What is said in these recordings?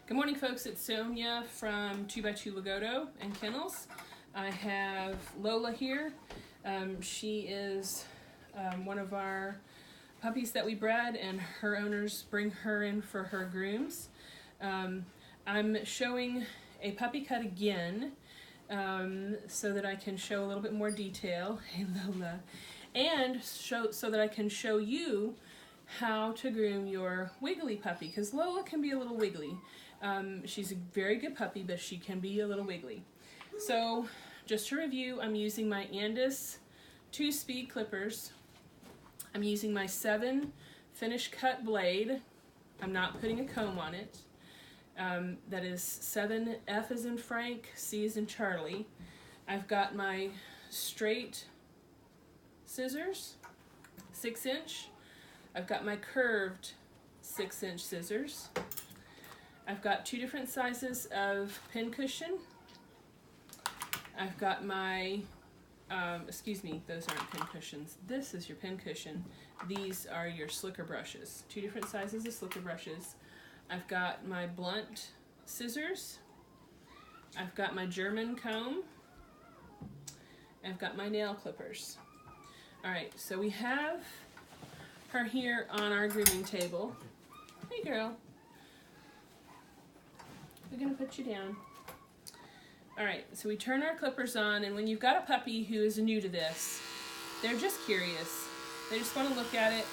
Good morning, folks. It's Sonia from 2x2 Lagotto and Kennels. I have Lola here. She is one of our puppies that we bred, and her owners bring her in for her grooms. I'm showing a puppy cut again so that I can show a little bit more detail. Hey, Lola. And so that I can show you how to groom your wiggly puppy, because Lola can be a little wiggly. She's a very good puppy, but she can be a little wiggly. So just to review, I'm using my Andis 2-speed clippers. I'm using my 7 finish cut blade. I'm not putting a comb on it. That is 7 F as in Frank, C as in Charlie. I've got my straight scissors, 6-inch. I've got my curved 6-inch scissors. I've got 2 different sizes of pin cushion. I've got my, excuse me, those aren't pin cushions. This is your pin cushion. These are your slicker brushes. 2 different sizes of slicker brushes. I've got my blunt scissors. I've got my German comb. I've got my nail clippers. All right, so we have her here on our grooming table. Hey, girl. We're gonna put you down. All right, so we turn our clippers on, and when you've got a puppy who is new to this, they're just curious. They just want to look at it.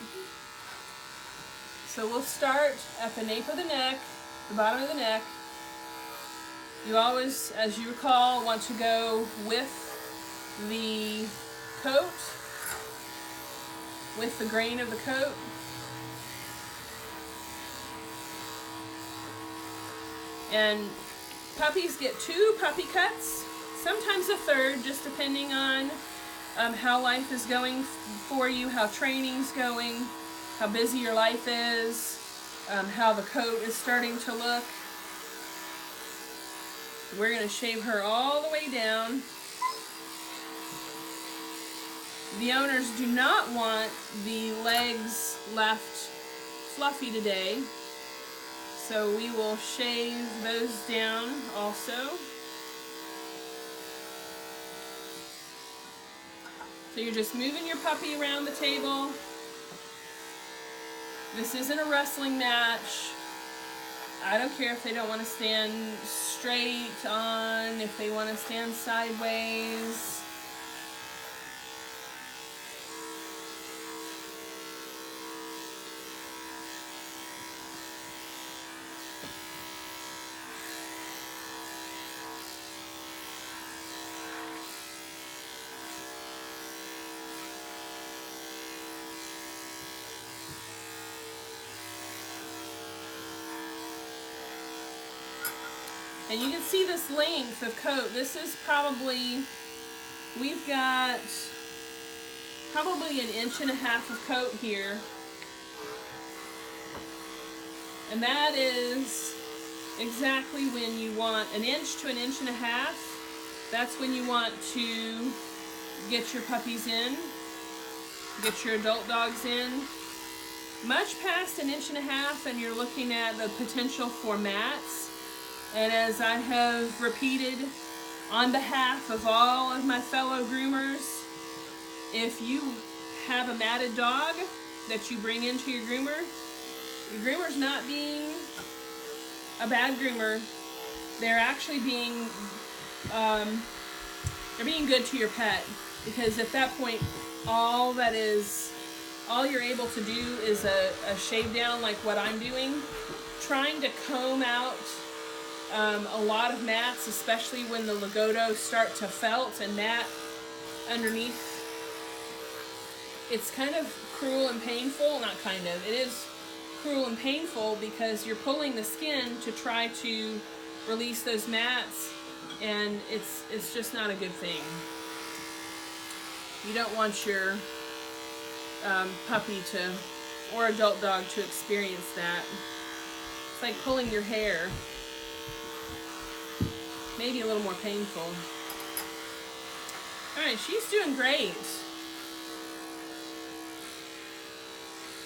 So we'll start at the nape of the neck, the bottom of the neck. You always, as you recall, want to go with the coat, with the grain of the coat. And puppies get 2 puppy cuts, sometimes a 3rd, just depending on how life is going for you, how training's going, how busy your life is, how the coat is starting to look. We're going to shave her all the way down. The owners do not want the legs left fluffy today, so we will shave those down also. So you're just moving your puppy around the table. This isn't a wrestling match. I don't care if they don't want to stand straight on, if they want to stand sideways. And you can see this length of coat. This is probably, we've got probably 1.5 inches of coat here. And that is exactly when you want 1 inch to 1.5 inches. That's when you want to get your puppies in, get your adult dogs in. Much past 1.5 inches and you're looking at the potential for mats. And as I have repeated on behalf of all of my fellow groomers, if you have a matted dog that you bring into your groomer's not being a bad groomer. They're actually being, they're being good to your pet, because at that point, all you're able to do is a shave down like what I'm doing. Trying to comb out a lot of mats, especially when the Lagotto start to felt and mat underneath. It's kind of cruel and painful. Not kind of. It is cruel and painful because you're pulling the skin to try to release those mats, and it's just not a good thing. You don't want your puppy or adult dog to experience that. It's like pulling your hair. Maybe a little more painful. All right, she's doing great.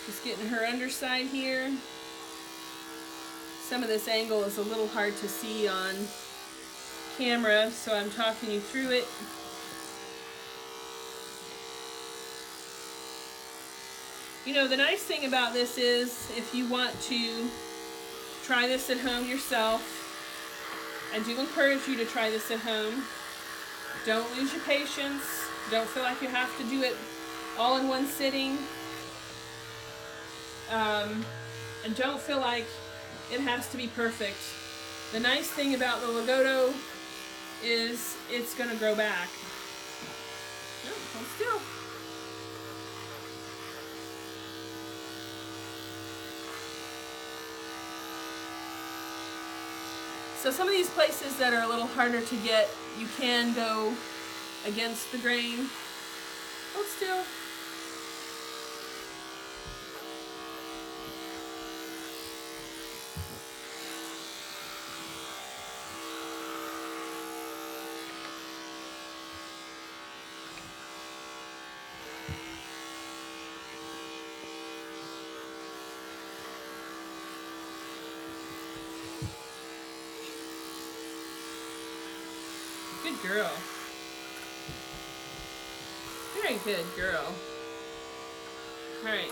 Just getting her underside here. some of this angle is a little hard to see on camera, so I'm talking you through it. You know, the nice thing about this is if you want to try this at home yourself, I do encourage you to try this at home. Don't lose your patience. Don't feel like you have to do it all in one sitting. And don't feel like it has to be perfect. The nice thing about the Lagotto is it's going to grow back. No, hold still. So some of these places that are a little harder to get, you can go against the grain. Hold still. Good girl. Very good girl. Alright.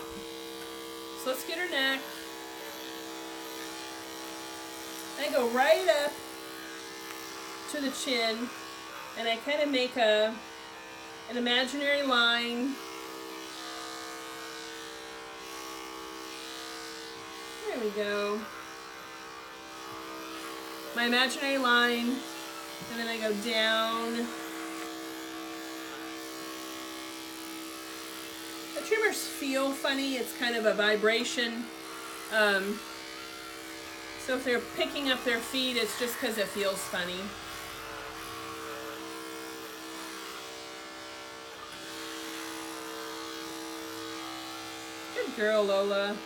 So let's get her neck. I go right up to the chin and I kind of make an imaginary line. There we go. My imaginary line. And then I go down. The trimmers feel funny. It's kind of a vibration. So if they're picking up their feet, it's just because it feels funny. Good girl, Lola.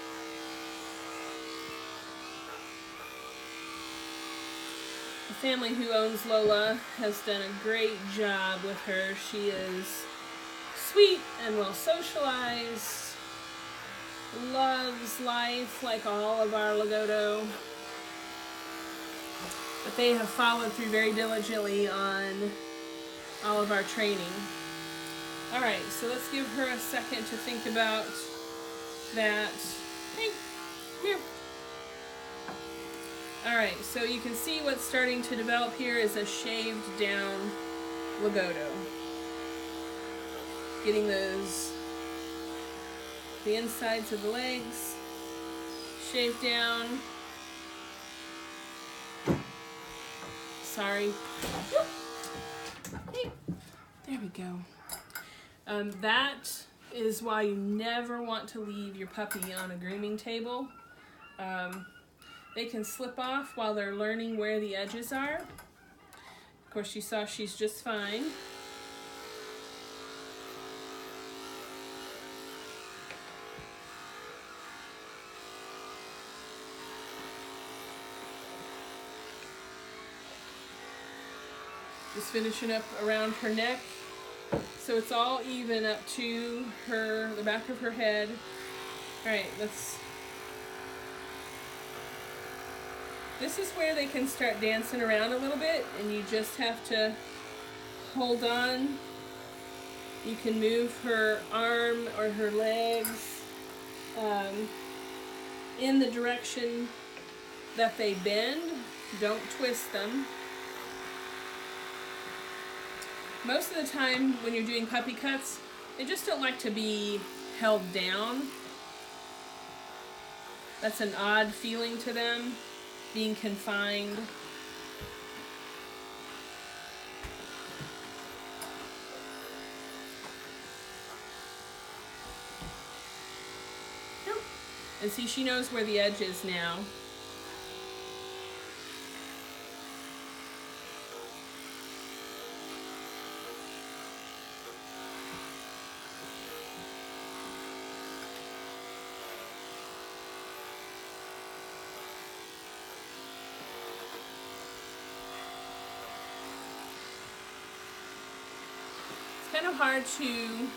The family who owns Lola has done a great job with her. She is sweet and well socialized, loves life like all of our Lagotto. But they have followed through very diligently on all of our training. Alright, so let's give her a second to think about that. Hey, here. Alright, so you can see what's starting to develop here is a shaved down Lagotto. Getting the insides of the legs shaved down. Sorry. Hey, there we go. That is why you never want to leave your puppy on a grooming table. They can slip off while they're learning where the edges are. Of course, you saw she's just fine. Just finishing up around her neck. So it's all even up to the back of her head. All right, this is where they can start dancing around a little bit, and you just have to hold on. You can move her arm or her legs in the direction that they bend. Don't twist them. Most of the time when you're doing puppy cuts, they just don't like to be held down. That's an odd feeling to them, being confined. Nope. And see, she knows where the edge is now. Kind of hard to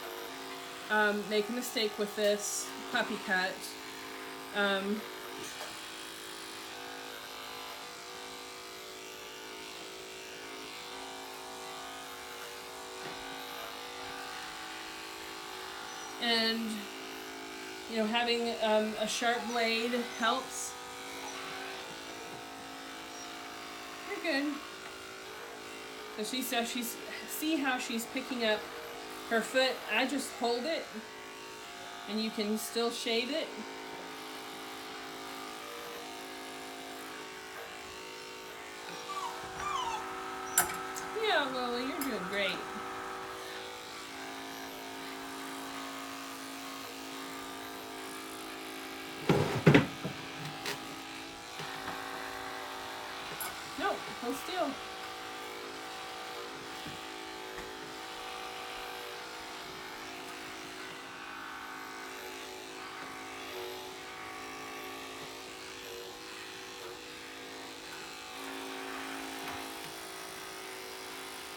make a mistake with this puppy cut. And you know, having a sharp blade helps. You're good. So see how she's picking up her foot. I just hold it, and you can still shave it. Yeah, Lola, you're doing great. No, hold still.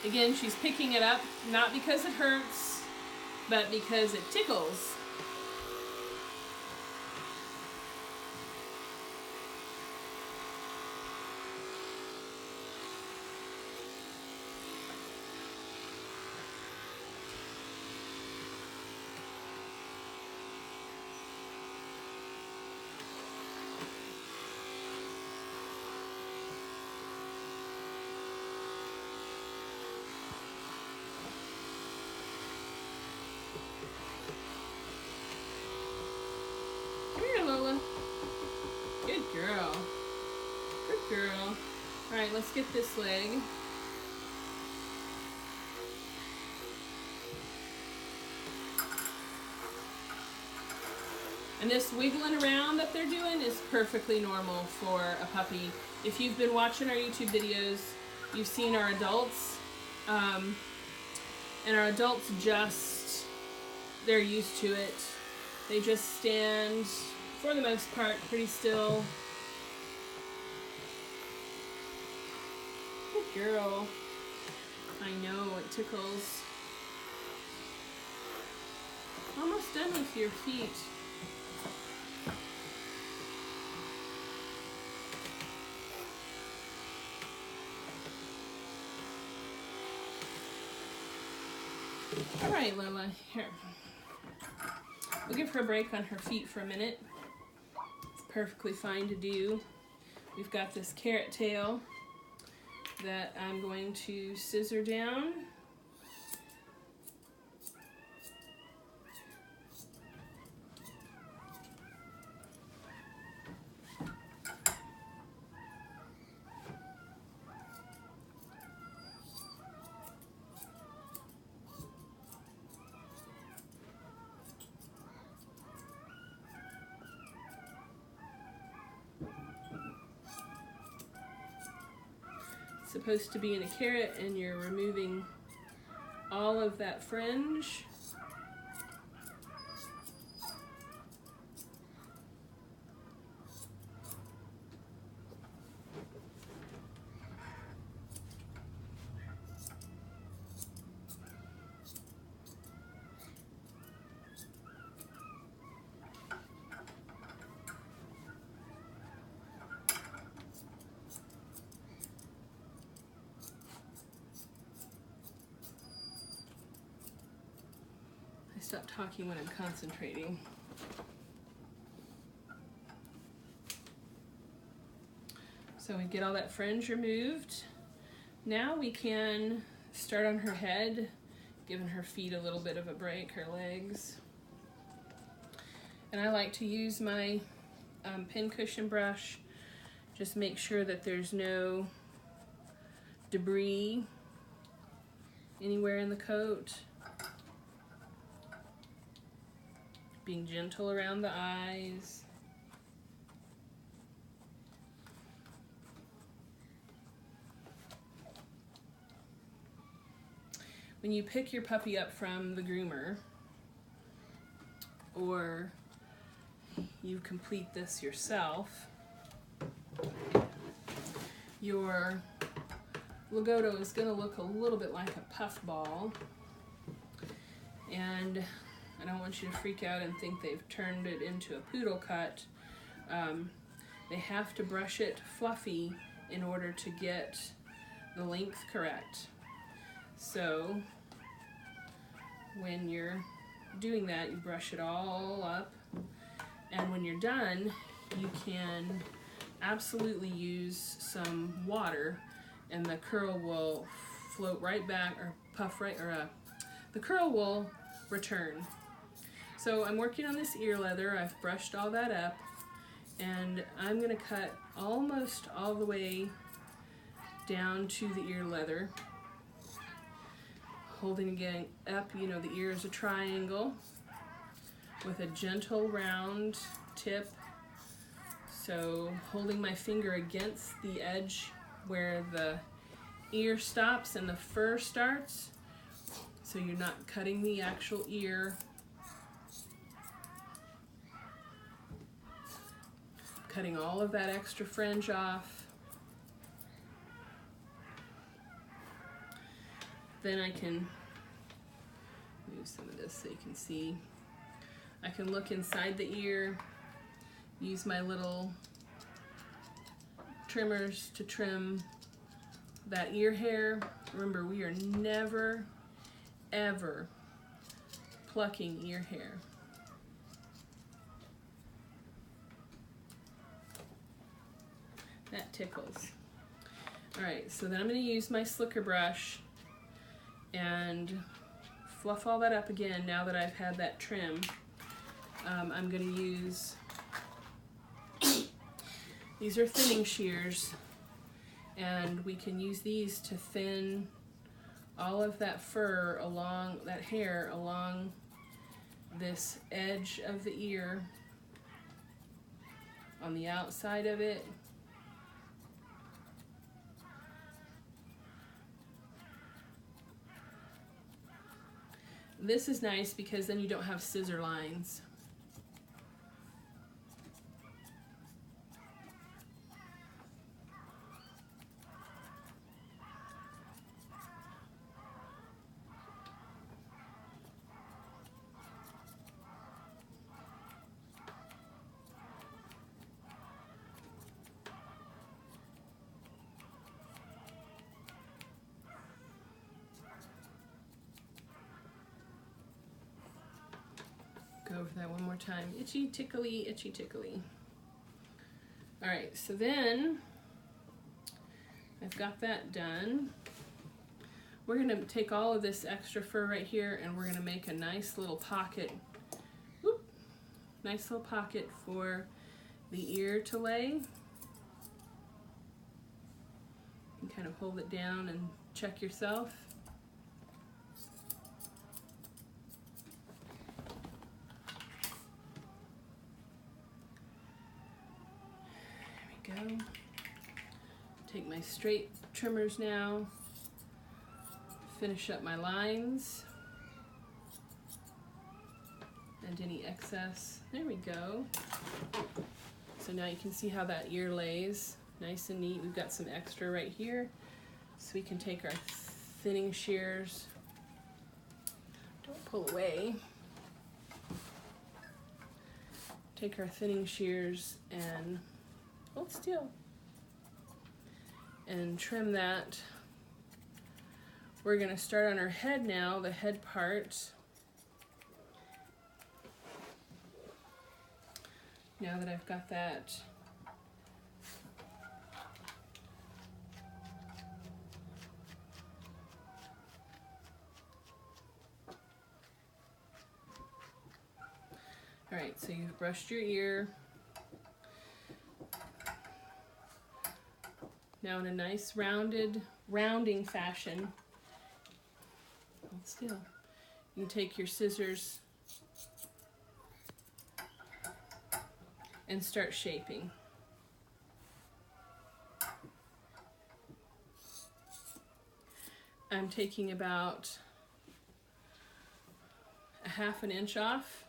Again, she's picking it up, not because it hurts, but because it tickles. Lola. Good girl. Good girl. Alright, let's get this leg. And this wiggling around that they're doing is perfectly normal for a puppy. If you've been watching our YouTube videos, you've seen our adults. And our adults they're used to it. They just stand, for the most part, pretty still. Good girl. I know, it tickles. Almost done with your feet. All right, Lola, here. We'll give her a break on her feet for a minute. It's perfectly fine to do. We've got this carrot tail that I'm going to scissor down. Supposed to be in a carrot, and you're removing all of that fringe. Stop talking when I'm concentrating. So we get all that fringe removed. Now we can start on her head, giving her feet a little bit of a break, her legs. And I like to use my pin cushion brush. Just make sure that there's no debris anywhere in the coat. Being gentle around the eyes. When you pick your puppy up from the groomer, or you complete this yourself, your Lagotto is going to look a little bit like a puff ball, and I don't want you to freak out and think they've turned it into a poodle cut. They have to brush it fluffy in order to get the length correct. So when you're doing that, you brush it all up, and when you're done, you can absolutely use some water, and the curl will float right back, or puff right, or the curl will return. So I'm working on this ear leather. I've brushed all that up, and I'm going to cut almost all the way down to the ear leather, holding again up. You know, the ear is a triangle with a gentle round tip. So holding my finger against the edge where the ear stops and the fur starts, so you're not cutting the actual ear. Cutting all of that extra fringe off. Then I can move some of this so you can see. I can look inside the ear, use my little trimmers to trim that ear hair. Remember, we are never, ever plucking ear hair. That tickles. Alright, so then I'm going to use my slicker brush and fluff all that up again now that I've had that trim. I'm going to use, these are thinning shears, and we can use these to thin all of that fur along, that hair along this edge of the ear, on the outside of it. This is nice because then you don't have scissor lines. Go over that one more time. Itchy, tickly, itchy, tickly. All right, so then I've got that done. We're gonna take all of this extra fur right here, and we're gonna make a nice little pocket. Whoop, nice little pocket for the ear to lay. You can kind of hold it down and check yourself. Go. Take my straight trimmers now, finish up my lines and any excess. There we go. So now you can see how that ear lays nice and neat. We've got some extra right here, so we can take our thinning shears. Don't pull away. Take our thinning shears and hold still and trim that. We're going to start on our head now, the head part. Now that I've got that all right, so you've brushed your ear. Now in a nice rounding fashion, hold still, you can take your scissors and start shaping. I'm taking about a ½ inch off.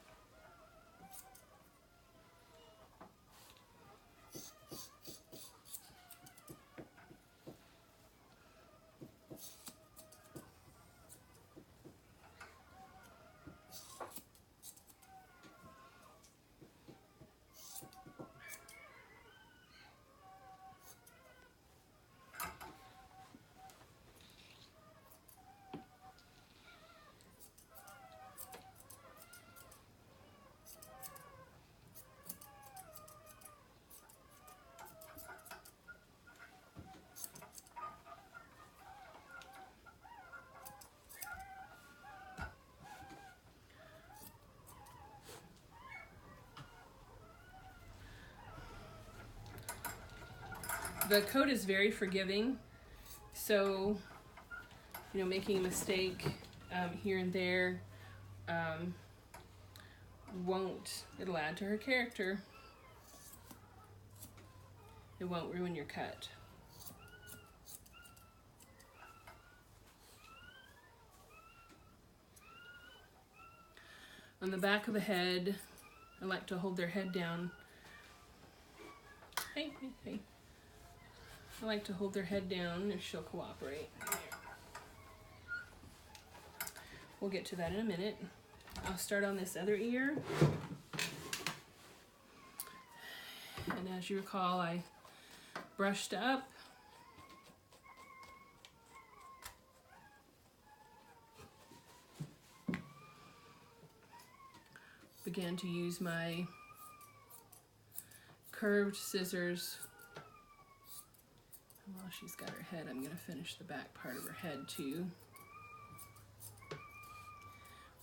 The coat is very forgiving, so, you know, making a mistake here and there it'll add to her character. It won't ruin your cut. On the back of the head, I like to hold their head down. Hey, hey, hey. I like to hold their head down if she'll cooperate. We'll get to that in a minute. I'll start on this other ear. And as you recall, I brushed up. Began to use my curved scissors. While she's got her head, I'm going to finish the back part of her head too.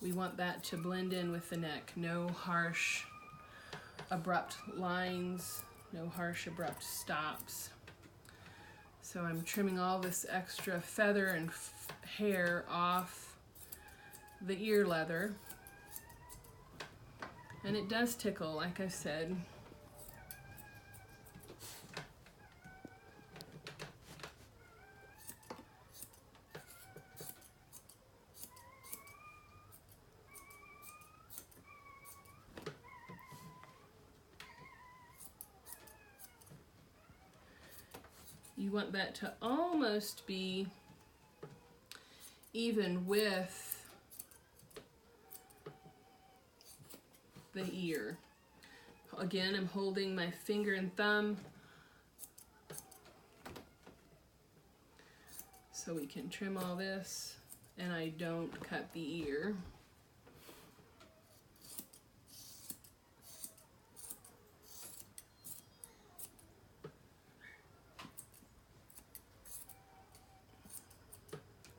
We want that to blend in with the neck. No harsh, abrupt lines, no harsh, abrupt stops. So I'm trimming all this extra feather and hair off the ear leather. And it does tickle, like I said. You want that to almost be even with the ear. Again, I'm holding my finger and thumb so we can trim all this and I don't cut the ear.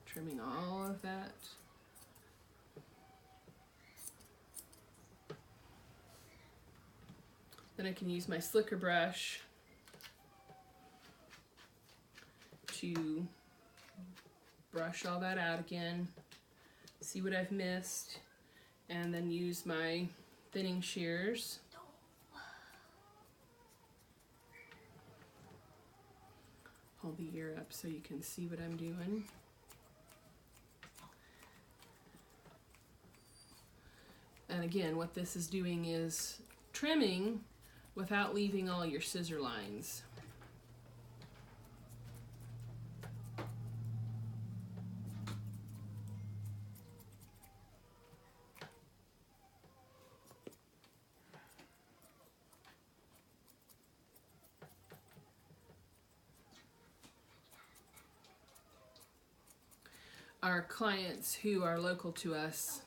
Trimming all of that. Then I can use my slicker brush to brush all that out again, see what I've missed, and then use my thinning shears. Hold the ear up so you can see what I'm doing. And again, what this is doing is trimming without leaving all your scissor lines. Our clients who are local to us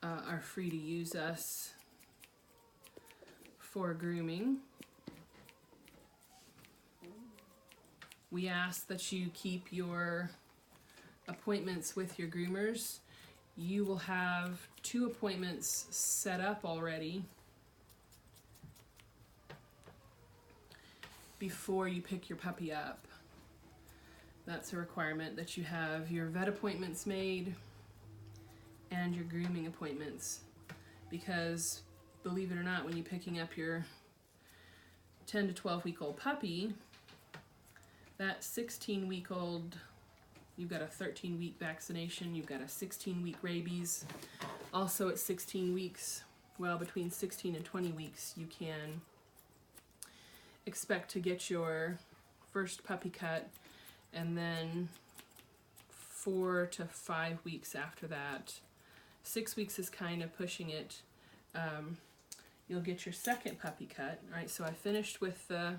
are free to use us for grooming. We ask that you keep your appointments with your groomers. You will have 2 appointments set up already before you pick your puppy up. That's a requirement, that you have your vet appointments made and your grooming appointments, because believe it or not, when you're picking up your 10 to 12 week old puppy, that 16-week-old, you've got a 13-week vaccination, you've got a 16-week rabies. Also at 16 weeks, well, between 16 and 20 weeks, you can expect to get your first puppy cut, and then 4 to 5 weeks after that. 6 weeks is kind of pushing it. You'll get your second puppy cut. All right, so I finished with the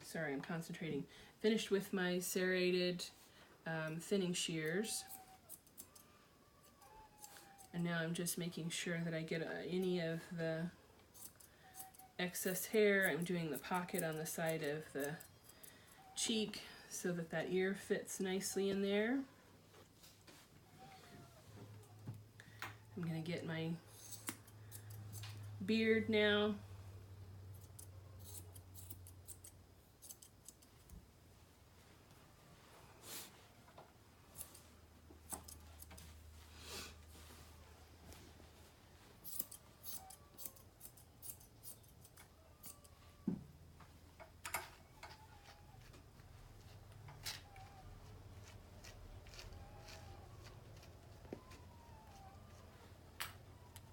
sorry, I'm concentrating. Finished with my serrated thinning shears. And now I'm just making sure that I get any of the excess hair. I'm doing the pocket on the side of the cheek so that that ear fits nicely in there. I'm gonna get my beard now.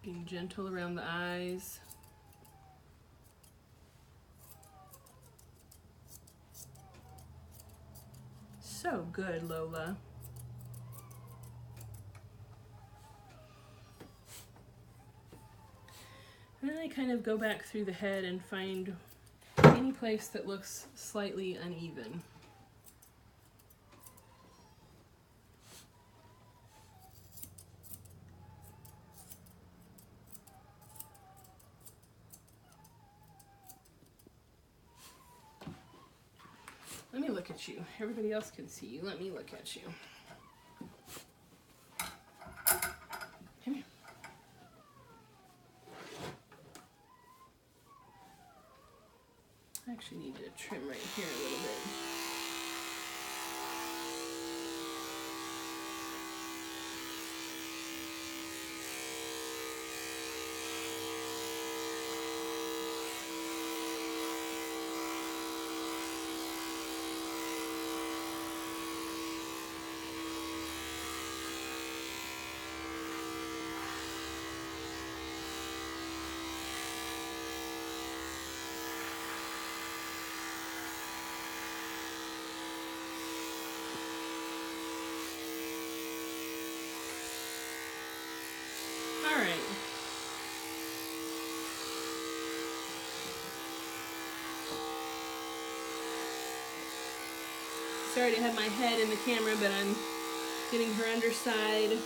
Being gentle around the eyes. So good, Lola. And then I kind of go back through the head and find any place that looks slightly uneven. Let me look at you. Everybody else can see you. Let me look at you. Come here. I actually need to trim right here a little bit. All right. Sorry to have my head in the camera, but I'm getting her underside.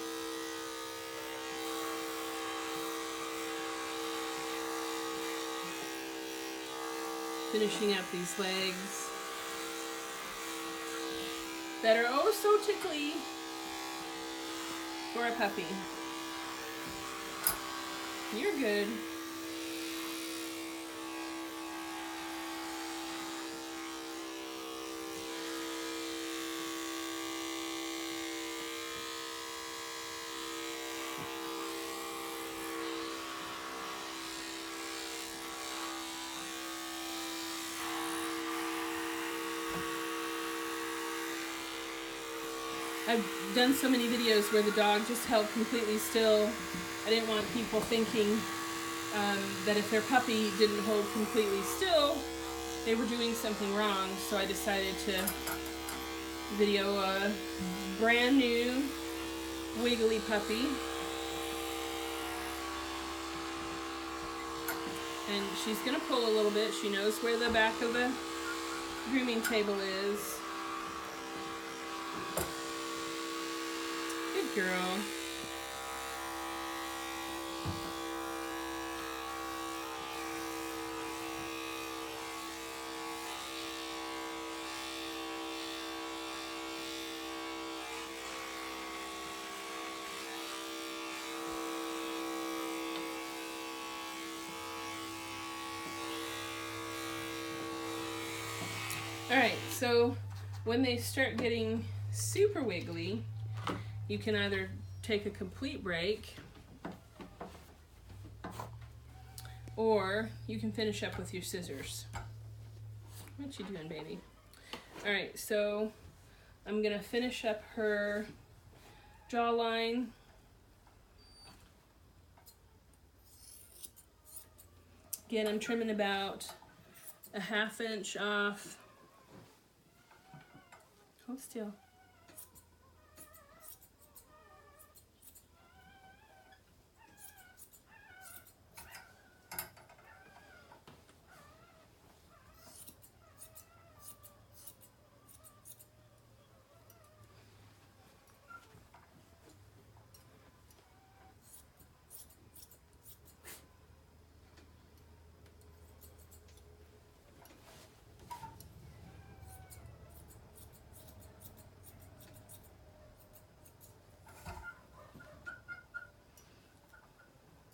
Finishing up these legs that are oh so tickly for a puppy. You're good. I've done so many videos where the dog just held completely still. I didn't want people thinking that if their puppy didn't hold completely still, they were doing something wrong. So I decided to video a brand new wiggly puppy. And she's gonna pull a little bit. She knows where the back of the grooming table is. Good girl. Alright, so when they start getting super wiggly, you can either take a complete break or you can finish up with your scissors. What you doing, baby? Alright, so I'm gonna finish up her jawline. Again, I'm trimming about a 1/2 inch off. Hold still.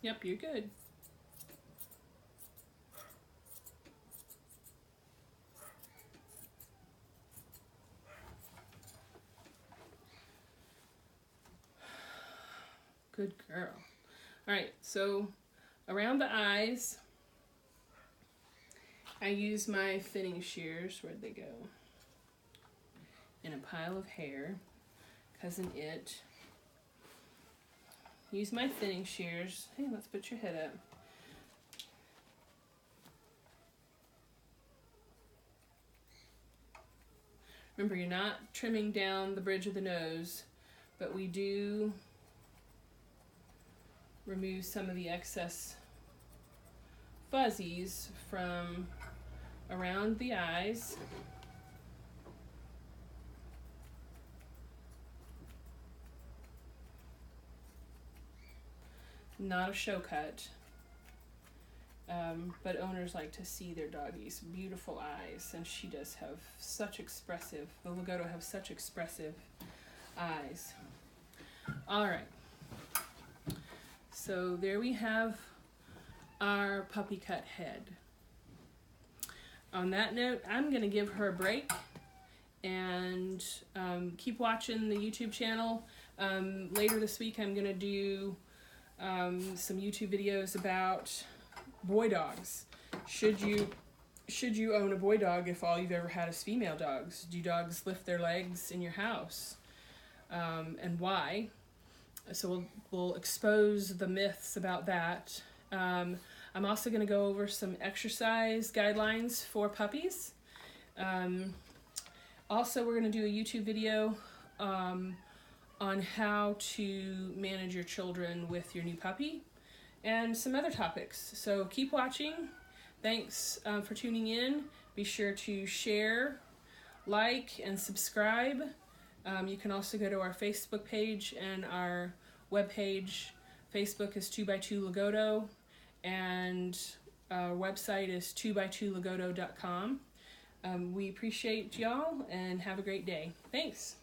Yep, you're good. Good girl. All right, so around the eyes, I use my thinning shears. Where'd they go? In a pile of hair. Cousin It. Use my thinning shears. Hey, let's put your head up. Remember, you're not trimming down the bridge of the nose, but we do remove some of the excess fuzzies from around the eyes. Not a show cut, but owners like to see their doggies' beautiful eyes, and she does have such expressive, the Lagotto have such expressive eyes. All right, so there we have our puppy cut head. On that note, I'm going to give her a break and keep watching the YouTube channel. Later this week, I'm going to do some YouTube videos about boy dogs. Should you own a boy dog if all you've ever had is female dogs? Do dogs lift their legs in your house? And why? So we'll expose the myths about that. I'm also going to go over some exercise guidelines for puppies. Also, we're going to do a YouTube video on how to manage your children with your new puppy and some other topics. So keep watching. Thanks for tuning in. Be sure to share, like, and subscribe. You can also go to our Facebook page and our webpage. Facebook is 2x2 Lagotto, and our website is 2x2lagotto.com. We appreciate y'all and have a great day. Thanks.